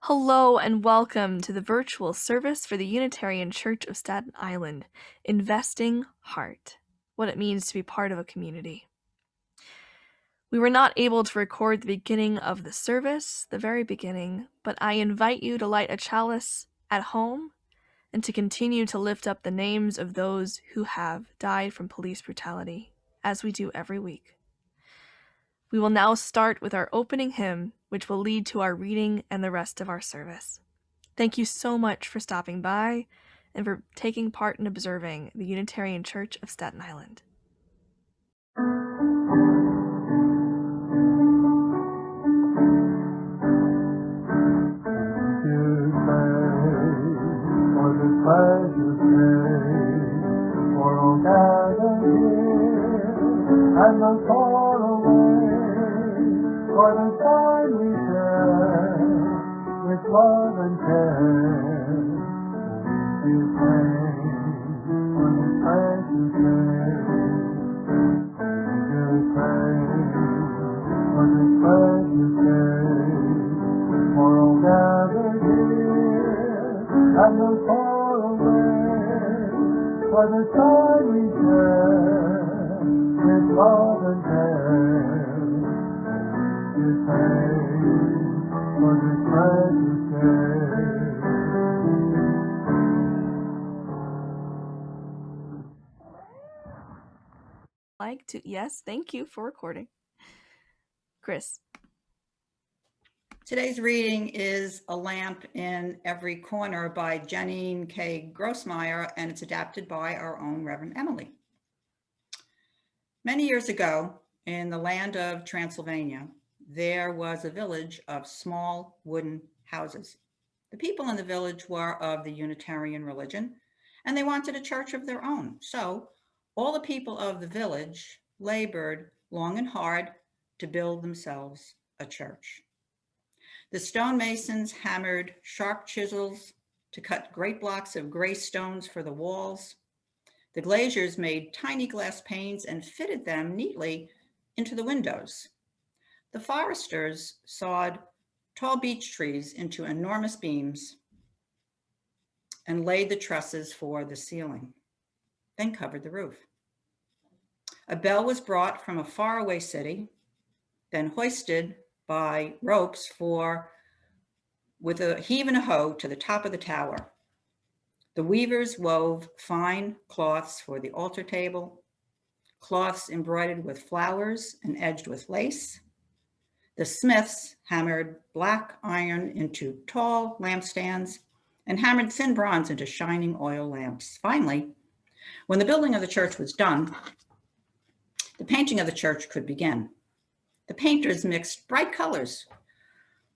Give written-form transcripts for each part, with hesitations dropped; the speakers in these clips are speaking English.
Hello and welcome to the virtual service for the Unitarian Church of Staten Island, Investing Heart, what it means to be part of a community. We were not able to record the beginning of the service, the very beginning, but I invite you to light a chalice at home and to continue to lift up the names of those who have died from police brutality, as we do every week. We will now start with our opening hymn, which will lead to our reading and the rest of our service. Thank you so much for stopping by and for taking part in observing the Unitarian Church of Staten Island. And the far away, for the time we share with love and care. Give thanks for this precious day. Give thanks for this precious day. For all gathered here and the far away, for the time we share with love and care. Give thanks for this precious day. Yes, thank you for recording. Chris. Today's reading is A Lamp in Every Corner by Janine K. Grossmeyer, and it's adapted by our own Reverend Emily. Many years ago, in the land of Transylvania, there was a village of small wooden houses. The people in the village were of the Unitarian religion, and they wanted a church of their own. So all the people of the village labored long and hard to build themselves a church. The stonemasons hammered sharp chisels to cut great blocks of gray stones for the walls. The glaziers made tiny glass panes and fitted them neatly into the windows. The foresters sawed tall beech trees into enormous beams and laid the trusses for the ceiling, then covered the roof. A bell was brought from a faraway city, then hoisted by ropes with a heave and a hoe to the top of the tower. The weavers wove fine cloths for the altar table, cloths embroidered with flowers and edged with lace. The smiths hammered black iron into tall lampstands and hammered thin bronze into shining oil lamps. Finally, when the building of the church was done, the painting of the church could begin. The painters mixed bright colors,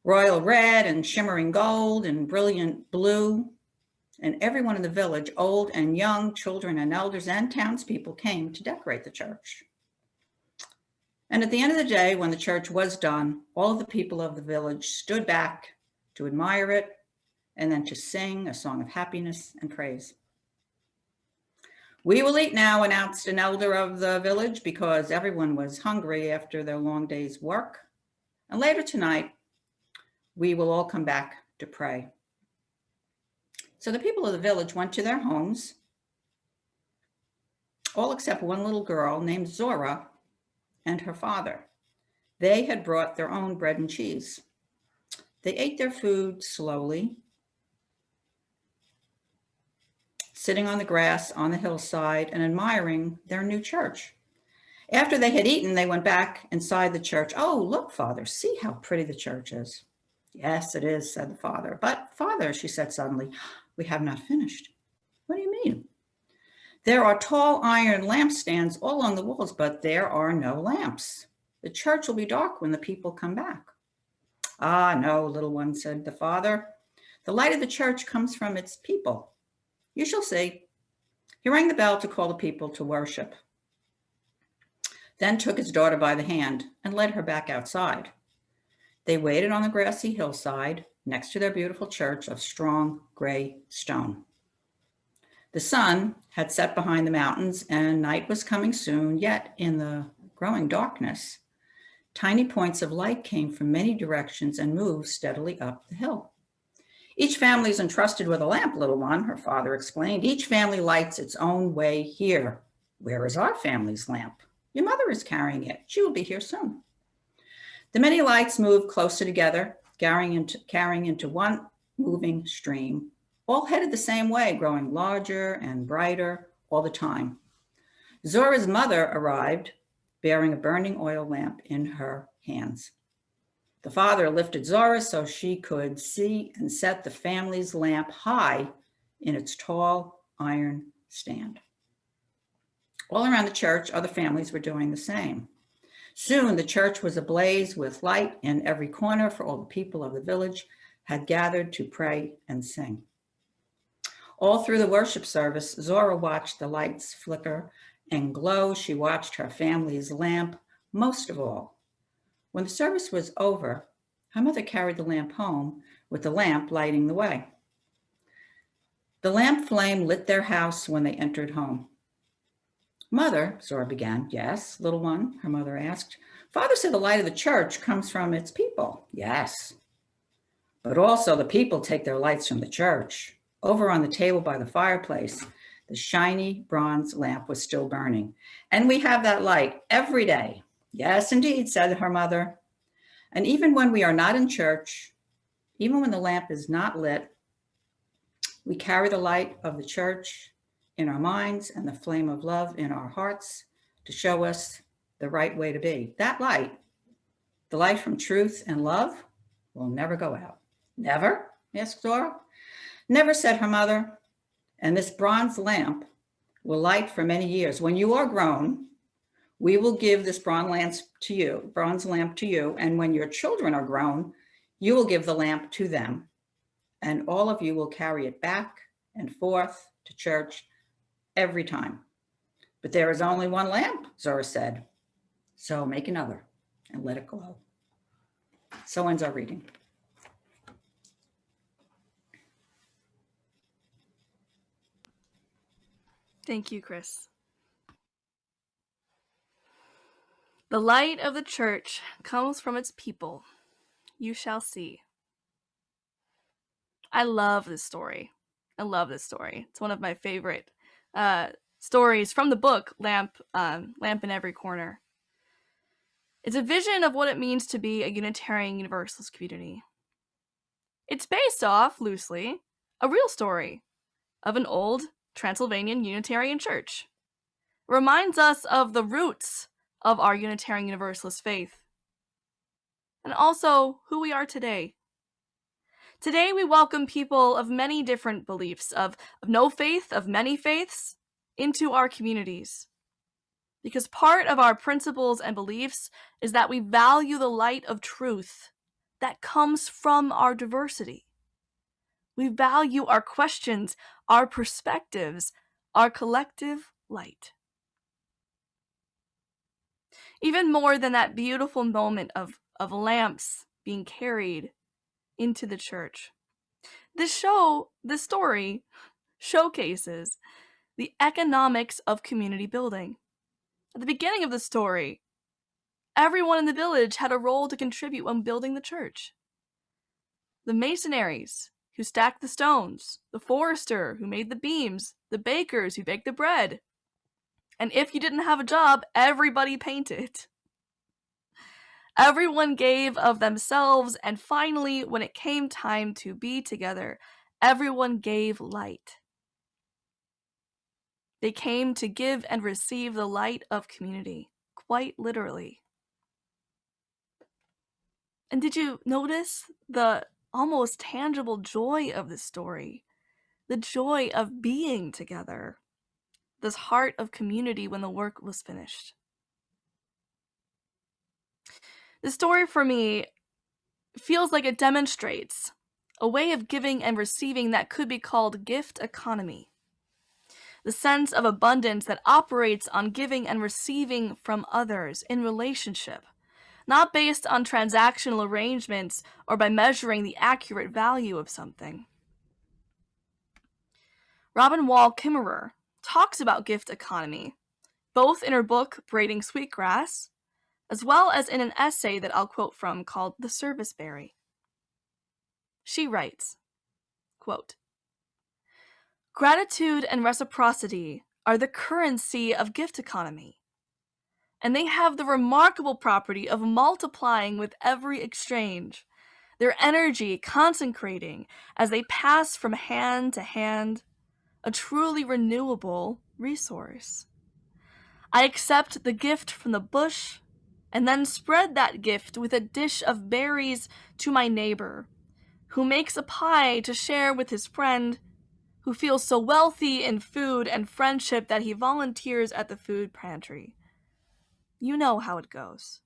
royal red and shimmering gold and brilliant blue, and everyone in the village, old and young, children and elders and townspeople, came to decorate the church. And at the end of the day, when the church was done, all of the people of the village stood back to admire it and then to sing a song of happiness and praise. "We will eat now," announced an elder of the village, because everyone was hungry after their long day's work. And later tonight, we will all come back to pray. So the people of the village went to their homes, all except one little girl named Zora and her father. They had brought their own bread and cheese. They ate their food slowly, sitting on the grass on the hillside and admiring their new church. After they had eaten, they went back inside the church. "Oh, look, Father, see how pretty the church is." "Yes, it is," said the father. "But, Father," she said suddenly, "we have not finished." "What do you mean?" "There are tall iron lampstands all on the walls, but there are no lamps. The church will be dark when the people come back." "Ah, no, little one," said the father. "The light of the church comes from its people. You shall see." He rang the bell to call the people to worship, then took his daughter by the hand and led her back outside. They waited on the grassy hillside next to their beautiful church of strong gray stone. The sun had set behind the mountains and night was coming soon, yet in the growing darkness, tiny points of light came from many directions and moved steadily up the hill. Each family is entrusted with a lamp, little one, her father explained. Each family lights its own way here. Where is our family's lamp? Your mother is carrying it. She will be here soon. The many lights moved closer together, carrying into one moving stream, all headed the same way, growing larger and brighter all the time. Zora's mother arrived, bearing a burning oil lamp in her hands. The father lifted Zora so she could see and set the family's lamp high in its tall iron stand. All around the church, other families were doing the same. Soon the church was ablaze with light in every corner, for all the people of the village had gathered to pray and sing. All through the worship service, Zora watched the lights flicker and glow. She watched her family's lamp most of all. When the service was over, her mother carried the lamp home, with the lamp lighting the way. The lamp flame lit their house when they entered home. Mother, Zora began. Yes, little one, her mother asked. Father said the light of the church comes from its people. Yes. But also the people take their lights from the church. Over on the table by the fireplace, the shiny bronze lamp was still burning. And we have that light every day. Yes, indeed, said her mother. And even when we are not in church, even when the lamp is not lit, we carry the light of the church in our minds and the flame of love in our hearts to show us the right way to be. That light, the light from truth and love, will never go out. Never? Asked Zora. Never, said her mother. And this bronze lamp will light for many years. When you are grown, we will give this bronze lamp to you. And when your children are grown, you will give the lamp to them. And all of you will carry it back and forth to church every time. But there is only one lamp, Zora said. So make another and let it glow. So ends our reading. Thank you, Chris. The light of the church comes from its people. You shall see. I love this story. It's one of my favorite stories from the book, Lamp in Every Corner. It's a vision of what it means to be a Unitarian Universalist community. It's based off, loosely, a real story of an old Transylvanian Unitarian church. It reminds us of the roots of our Unitarian Universalist faith, and also who we are today. Today we welcome people of many different beliefs, of no faith, of many faiths, into our communities. Because part of our principles and beliefs is that we value the light of truth that comes from our diversity. We value our questions, our perspectives, our collective light. Even more than that beautiful moment of lamps being carried into the church. This story showcases the economics of community building. At the beginning of the story, everyone in the village had a role to contribute when building the church. The masonaries, who stacked the stones, the forester, who made the beams, the bakers, who baked the bread. And if you didn't have a job, everybody painted. Everyone gave of themselves, and finally, when it came time to be together, everyone gave light. They came to give and receive the light of community, quite literally. And did you notice the almost tangible joy of this story? The joy of being together. This heart of community when the work was finished. The story for me feels like it demonstrates a way of giving and receiving that could be called gift economy. The sense of abundance that operates on giving and receiving from others in relationship, not based on transactional arrangements or by measuring the accurate value of something. Robin Wall Kimmerer talks about gift economy, both in her book Braiding Sweetgrass, as well as in an essay that I'll quote from called The Service Berry. She writes, Quote, "Gratitude and reciprocity are the currency of gift economy, and they have the remarkable property of multiplying with every exchange, their energy concentrating as they pass from hand to hand, a truly renewable resource. I accept the gift from the bush and then spread that gift with a dish of berries to my neighbor, who makes a pie to share with his friend, who feels so wealthy in food and friendship that he volunteers at the food pantry. You know how it goes."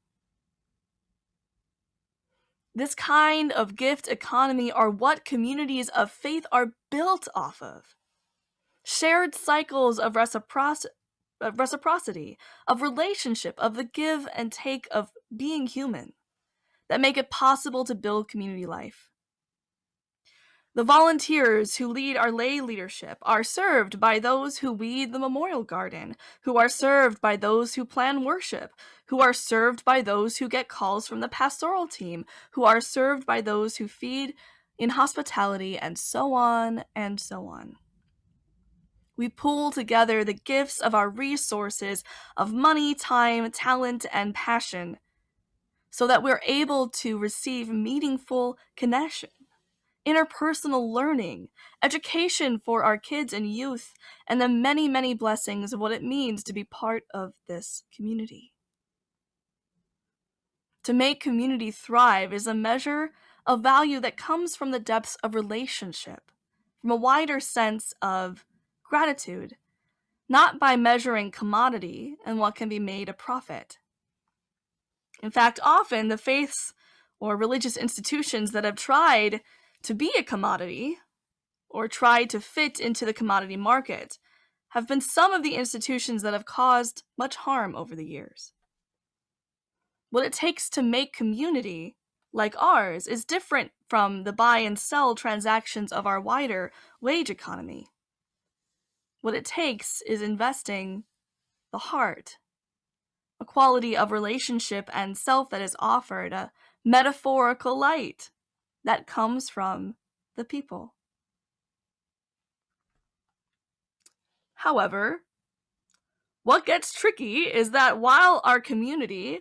This kind of gift economy are what communities of faith are built off of. Shared cycles of reciprocity, of relationship, of the give and take of being human that make it possible to build community life. The volunteers who lead our lay leadership are served by those who weed the memorial garden, who are served by those who plan worship, who are served by those who get calls from the pastoral team, who are served by those who feed in hospitality, and so on and so on. We pool together the gifts of our resources of money, time, talent, and passion so that we're able to receive meaningful connection, interpersonal learning, education for our kids and youth, and the many, many blessings of what it means to be part of this community. To make community thrive is a measure of value that comes from the depths of relationship, from a wider sense of gratitude, not by measuring commodity and what can be made a profit. In fact, often the faiths or religious institutions that have tried to be a commodity or tried to fit into the commodity market have been some of the institutions that have caused much harm over the years. What it takes to make community like ours is different from the buy and sell transactions of our wider wage economy. What it takes is investing the heart, a quality of relationship and self that is offered, a metaphorical light that comes from the people. However, what gets tricky is that while our community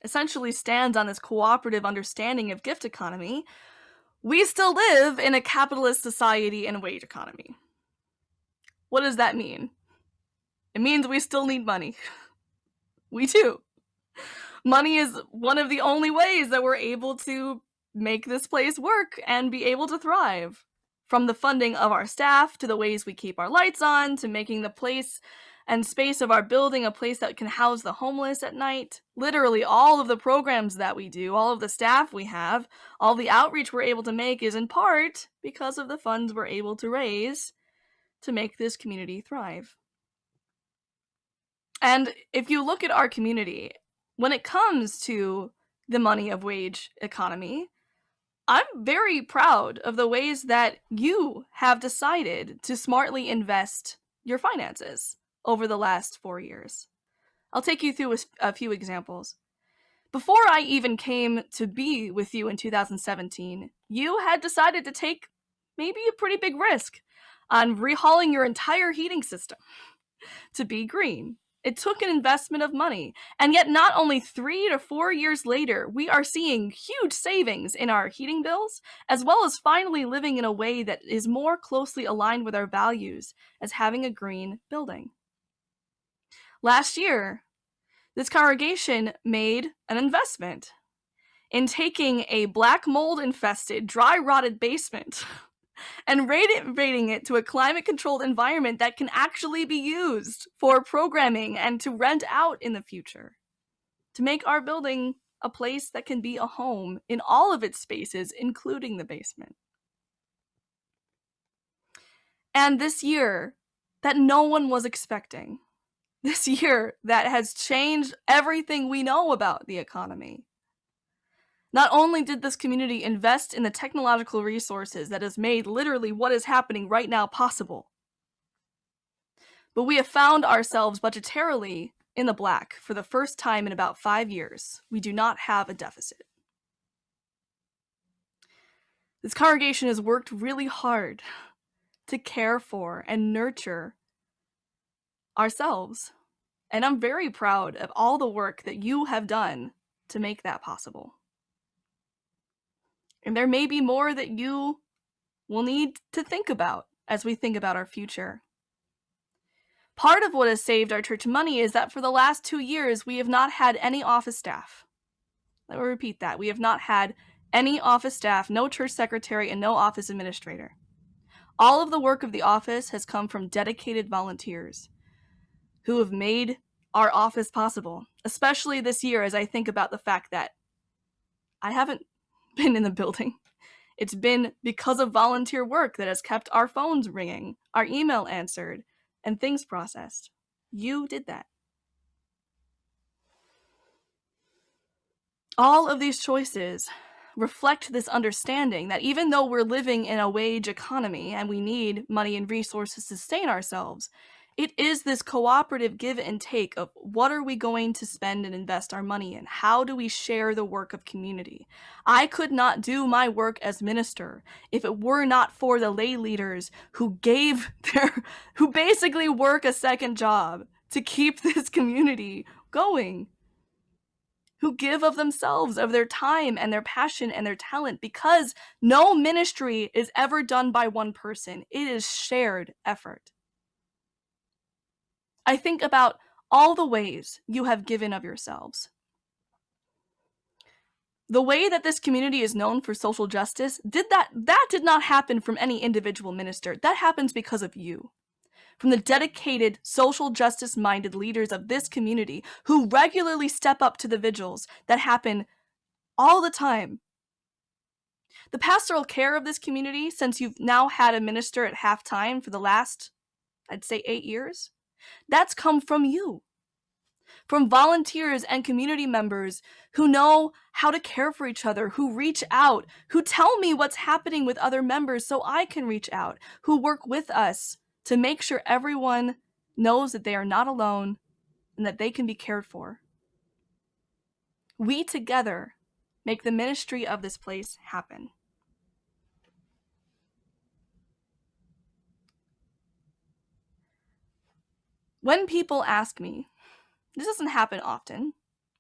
essentially stands on this cooperative understanding of gift economy, we still live in a capitalist society and wage economy. What does that mean? It means we still need money. We do. Money is one of the only ways that we're able to make this place work and be able to thrive. From the funding of our staff, to the ways we keep our lights on, to making the place and space of our building a place that can house the homeless at night. Literally all of the programs that we do, all of the staff we have, all the outreach we're able to make is in part because of the funds we're able to raise to make this community thrive. And if you look at our community, when it comes to the money of wage economy, I'm very proud of the ways that you have decided to smartly invest your finances over the last 4 years. I'll take you through a few examples. Before I even came to be with you in 2017, you had decided to take maybe a pretty big risk on rehauling your entire heating system to be green. It took an investment of money, and yet not only 3 to 4 years later, we are seeing huge savings in our heating bills, as well as finally living in a way that is more closely aligned with our values as having a green building. Last year, this congregation made an investment in taking a black mold-infested, dry-rotted basement and rating it to a climate-controlled environment that can actually be used for programming and to rent out in the future, to make our building a place that can be a home in all of its spaces, including the basement. And this year that no one was expecting, this year that has changed everything we know about the economy, not only did this community invest in the technological resources that has made literally what is happening right now possible, but we have found ourselves budgetarily in the black for the first time in about 5 years. We do not have a deficit. This congregation has worked really hard to care for and nurture ourselves. And I'm very proud of all the work that you have done to make that possible. And there may be more that you will need to think about as we think about our future. Part of what has saved our church money is that for the last 2 years, we have not had any office staff. Let me repeat that. We have not had any office staff, no church secretary, and no office administrator. All of the work of the office has come from dedicated volunteers who have made our office possible, especially this year as I think about the fact that I haven't been in the building. It's been because of volunteer work that has kept our phones ringing, our email answered, and things processed. You did that. All of these choices reflect this understanding that even though we're living in a wage economy and we need money and resources to sustain ourselves, it is this cooperative give and take of what are we going to spend and invest our money in? How do we share the work of community? I could not do my work as minister if it were not for the lay leaders who who basically work a second job to keep this community going, who give of themselves, of their time and their passion and their talent, because no ministry is ever done by one person. It is shared effort. I think about all the ways you have given of yourselves. The way that this community is known for social justice, that did not happen from any individual minister. That happens because of you. From the dedicated, social justice-minded leaders of this community who regularly step up to the vigils that happen all the time. The pastoral care of this community, since you've now had a minister at half-time for the last, I'd say 8 years, that's come from you. From volunteers and community members who know how to care for each other, who reach out, who tell me what's happening with other members so I can reach out, who work with us to make sure everyone knows that they are not alone and that they can be cared for. We together make the ministry of this place happen. When people ask me, this doesn't happen often,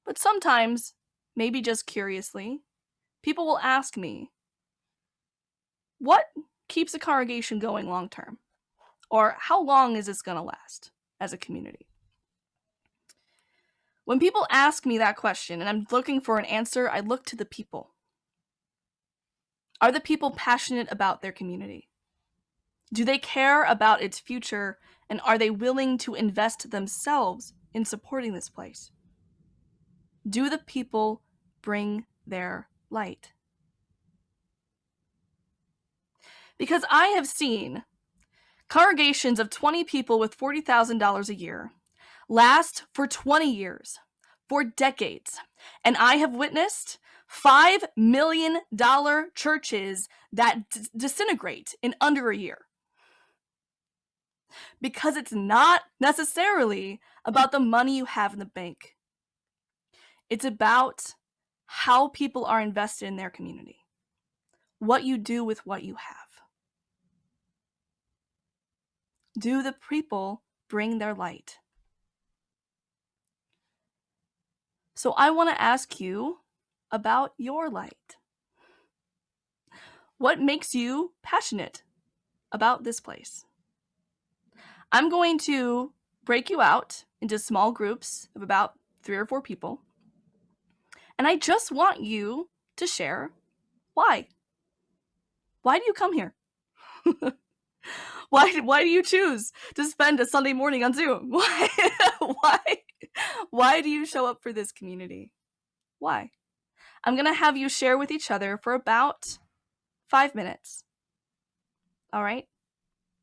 but sometimes, maybe just curiously, people will ask me, what keeps a congregation going long term? Or how long is this going to last as a community? When people ask me that question and I'm looking for an answer, I look to the people. Are the people passionate about their community? Do they care about its future, and are they willing to invest themselves in supporting this place? Do the people bring their light? Because I have seen congregations of 20 people with $40,000 a year last for 20 years, for decades, and I have witnessed $5 million churches that disintegrate in under a year. Because it's not necessarily about the money you have in the bank. It's about how people are invested in their community, what you do with what you have. Do the people bring their light? So I want to ask you about your light. What makes you passionate about this place? I'm going to break you out into small groups of about 3 or 4 people. And I just want you to share why. Why do you come here? Why do you choose to spend a Sunday morning on Zoom? Why do you show up for this community? Why? I'm going to have you share with each other for about 5 minutes. All right?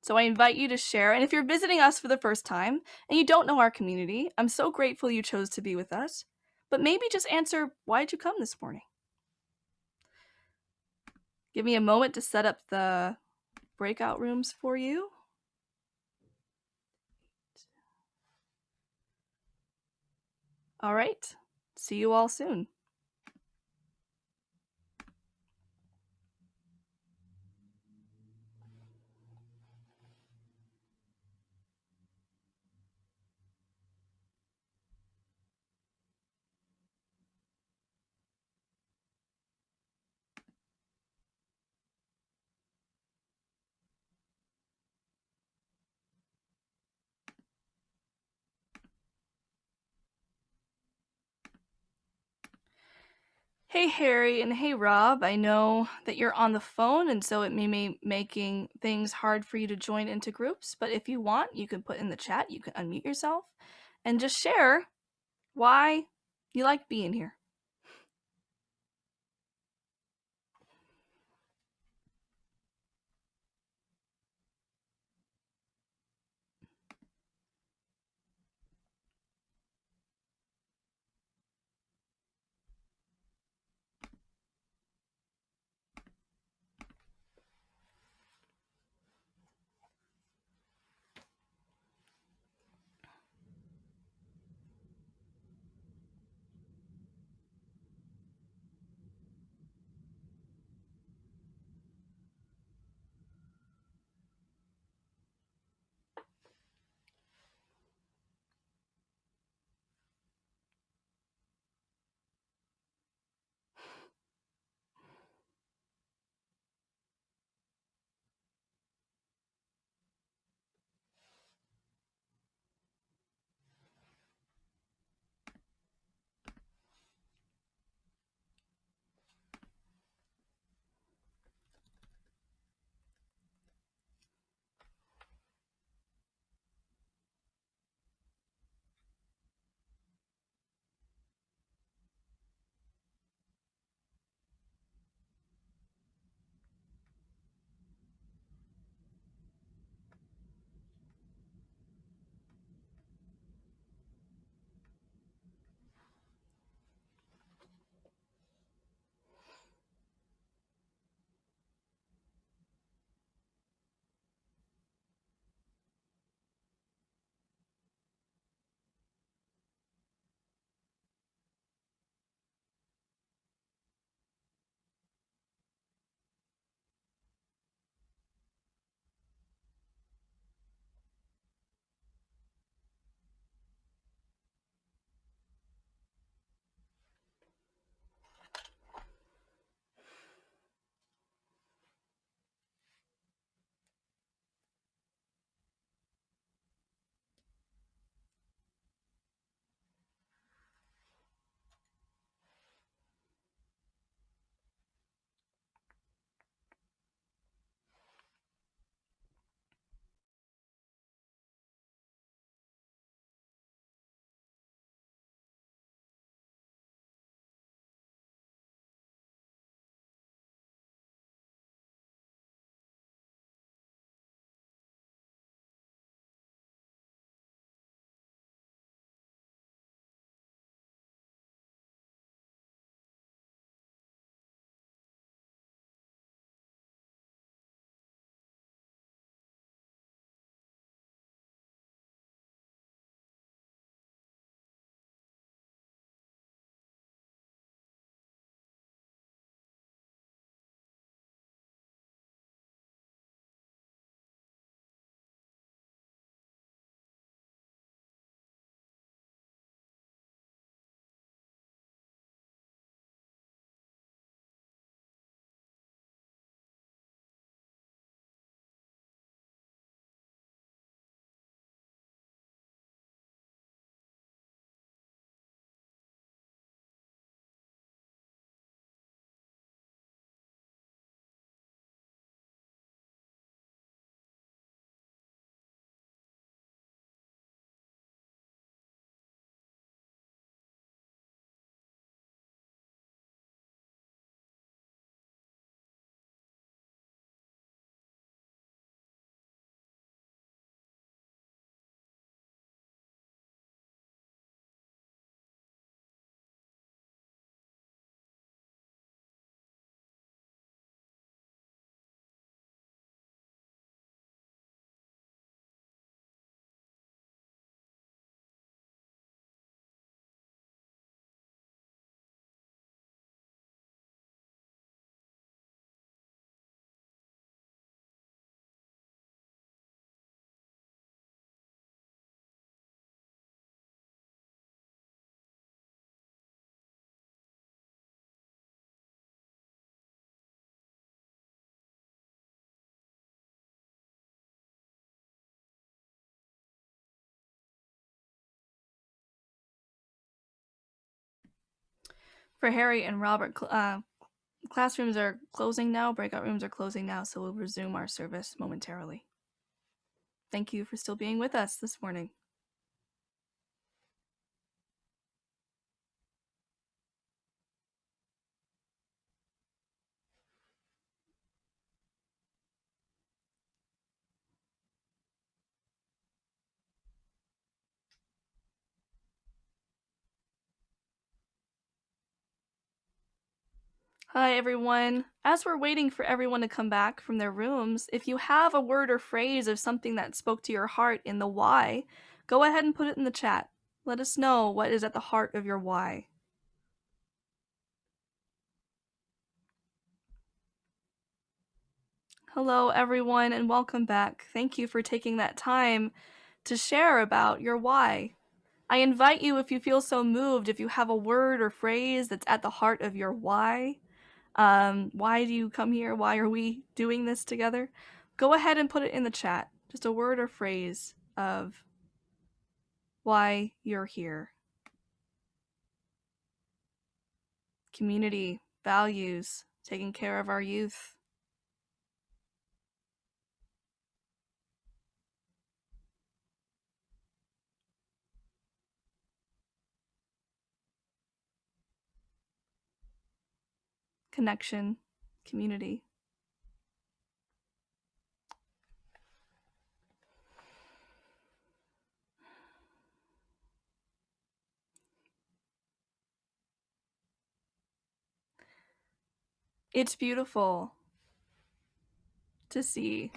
So I invite you to share. And if you're visiting us for the first time and you don't know our community, I'm so grateful you chose to be with us. But maybe just answer, why did you come this morning? Give me a moment to set up the breakout rooms for you. All right. See you all soon. Hey Harry and hey Rob, I know that you're on the phone and so it may be making things hard for you to join into groups, but if you want, you can put in the chat, you can unmute yourself and just share why you like being here. For Harry and Robert, classrooms are closing now, breakout rooms are closing now, so we'll resume our service momentarily. Thank you for still being with us this morning. Hi, everyone. As we're waiting for everyone to come back from their rooms, if you have a word or phrase of something that spoke to your heart in the why, go ahead and put it in the chat. Let us know what is at the heart of your why. Hello, everyone, and welcome back. Thank you for taking that time to share about your why. I invite you, if you feel so moved, if you have a word or phrase that's at the heart of your why do you come here? Why are we doing this together? Go ahead and put it in the chat. Just a word or phrase of why you're here. Community, values, taking care of our youth. Connection, community. It's beautiful to see.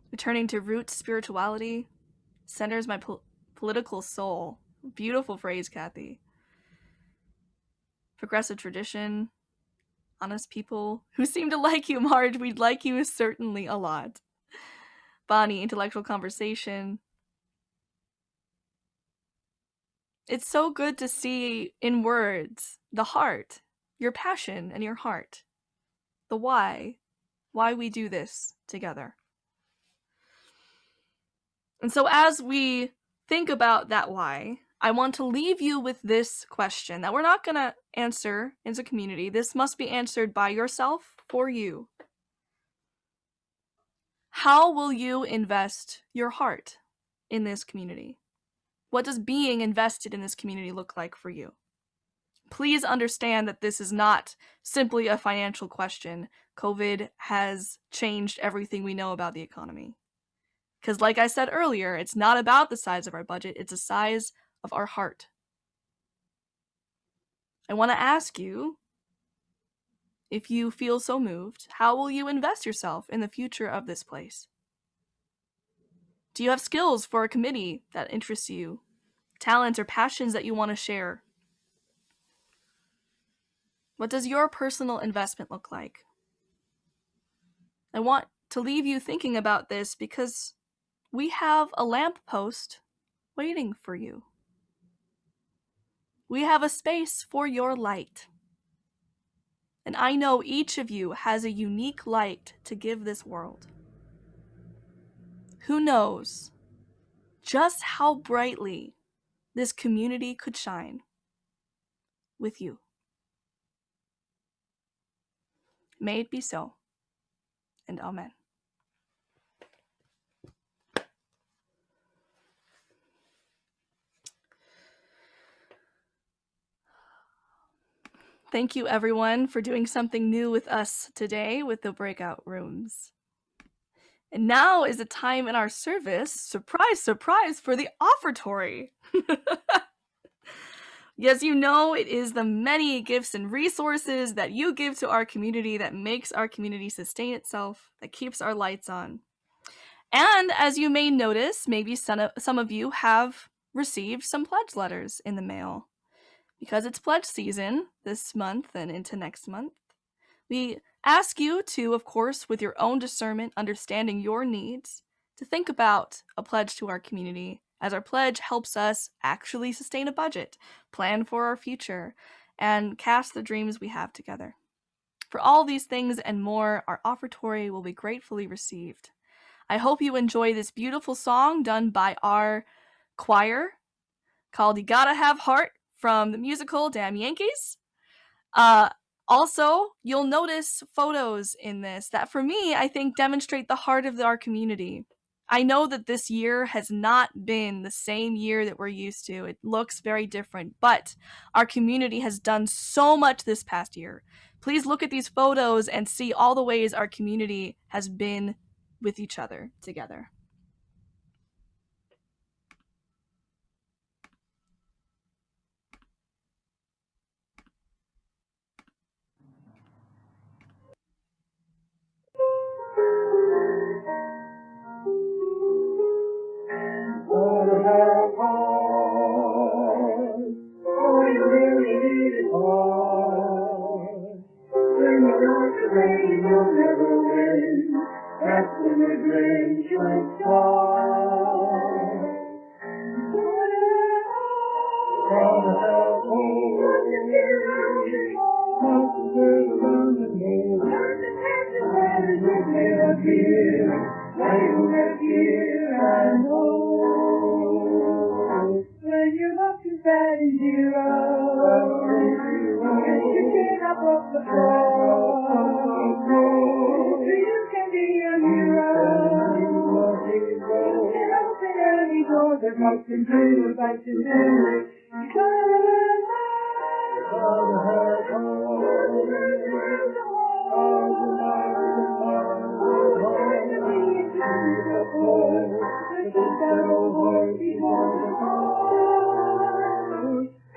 Returning to roots spirituality centers my political soul. Beautiful phrase, Kathy. Progressive tradition, honest people who seem to like you, Marge. We'd like you certainly a lot. Bonnie, intellectual conversation. It's so good to see in words the heart, your passion and your heart, the why we do this together. And so as we think about that why, I want to leave you with this question that we're not going to answer as a community. This must be answered by yourself for you. How will you invest your heart in this community? What does being invested in this community look like for you? Please understand that this is not simply a financial question. COVID has changed everything we know about the economy. Because like I said earlier, it's not about the size of our budget, it's the size of our heart. I want to ask you, if you feel so moved, how will you invest yourself in the future of this place? Do you have skills for a committee that interests you? Talents or passions that you want to share? What does your personal investment look like? I want to leave you thinking about this because we have a lamppost waiting for you. We have a space for your light. And I know each of you has a unique light to give this world. Who knows just how brightly this community could shine with you. May it be so, and amen. Thank you, everyone, for doing something new with us today with the breakout rooms. And now is the time in our service, surprise, surprise, for the offertory. Yes, you know, it is the many gifts and resources that you give to our community that makes our community sustain itself, that keeps our lights on. And as you may notice, maybe some of you have received some pledge letters in the mail. Because it's pledge season this month and into next month, we ask you to, of course, with your own discernment, understanding your needs, to think about a pledge to our community, as our pledge helps us actually sustain a budget, plan for our future, and cast the dreams we have together. For all these things and more, our offertory will be gratefully received. I hope you enjoy this beautiful song done by our choir called You Gotta Have Heart from the musical Damn Yankees. Also, you'll notice photos in this that for me, I think demonstrate the heart of our community. I know that this year has not been the same year that we're used to. It looks very different, but our community has done so much this past year. Please look at these photos and see all the ways our community has been with each other together. You'll never win. That's when the dream should start. Gotta have hope. Not to live around the moon. When you may appear, when next year I know. When you look as bad as you are, and you get up off the floor, you can be a hero. And open any door that much can do if I can do it. You gotta have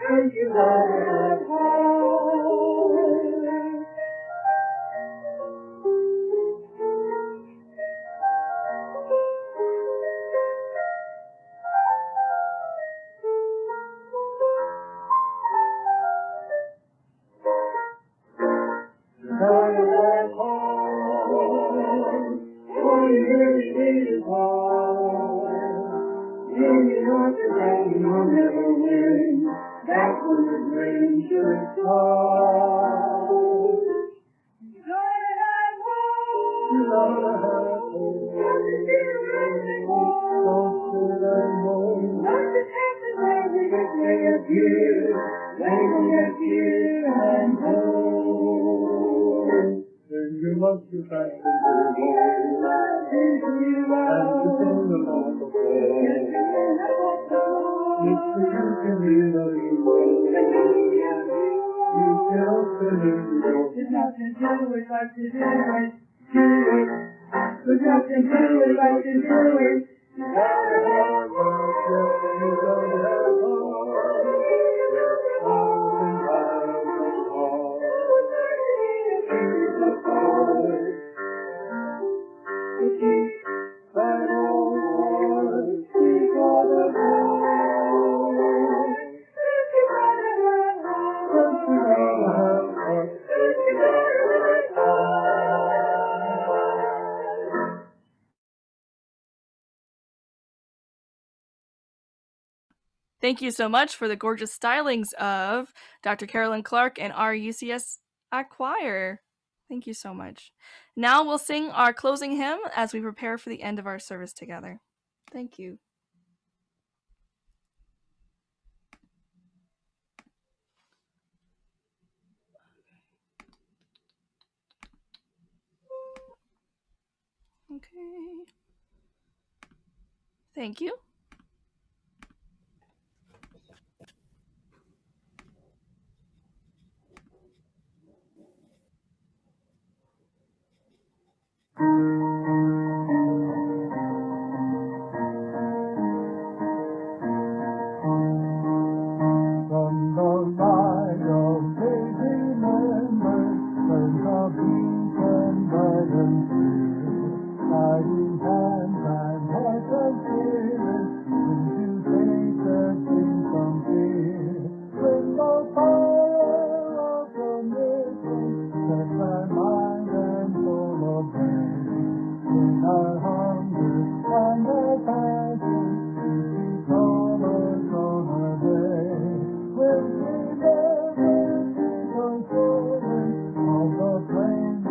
and you gotta have heart. That's when the dream should start. You gotta have hope. You gotta have hope. Not to sit around and mourn. Don't sit and mourn. Not to take the way we get next year. They will get here and home. Then you must be back to the home. And to sing along the way. If you can hear the you can open it. There's nothing to it like to do it. Do it. There's nothing to it like to do it. You gotta have heart. You gotta have heart. That old voice, you gotta have heart. You gotta have heart. You gotta have heart. You gotta have heart. Thank you so much for the gorgeous stylings of Dr. Carolyn Clark and our UCS choir. Thank you so much. Now we'll sing our closing hymn as we prepare for the end of our service together. Thank you. Okay. Thank you. From the light of faith remembered, turns of peace and bright and clear, guiding hands and hearts and spirits into faith that brings from fear. Bring the fire of the mission, set my mind and soul of man. In our hunger and our passion, to be colors on our day. With remembrance to consoling all the flames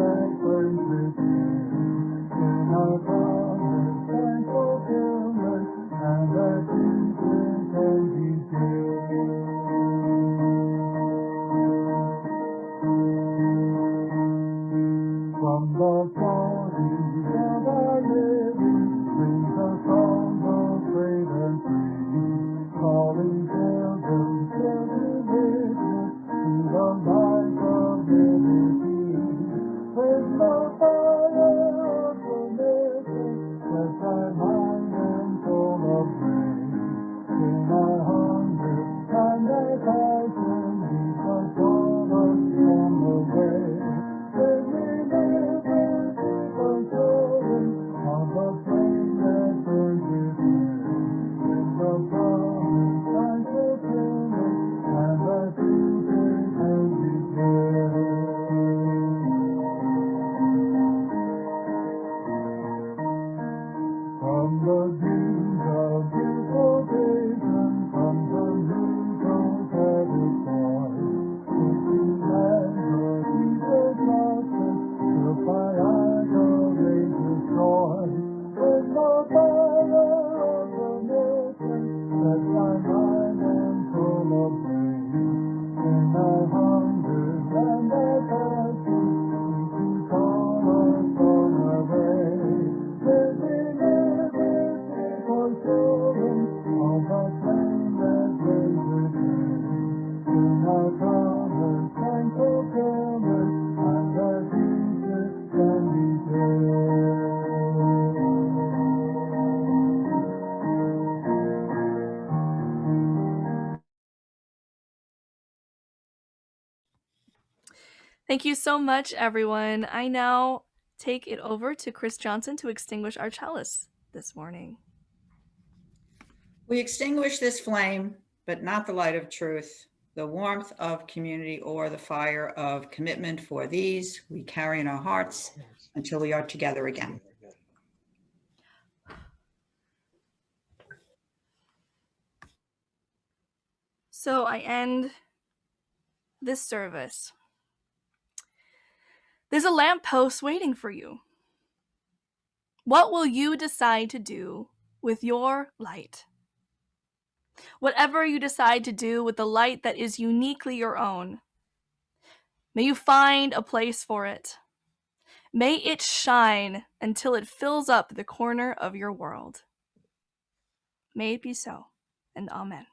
Thank you so much, everyone. I now take it over to Chris Johnson to extinguish our chalice this morning. We extinguish this flame, but not the light of truth, the warmth of community, or the fire of commitment. For these we carry in our hearts until we are together again. So I end this service. There's a lamppost waiting for you. What will you decide to do with your light? Whatever you decide to do with the light that is uniquely your own, may you find a place for it. May it shine until it fills up the corner of your world. May it be so, and amen.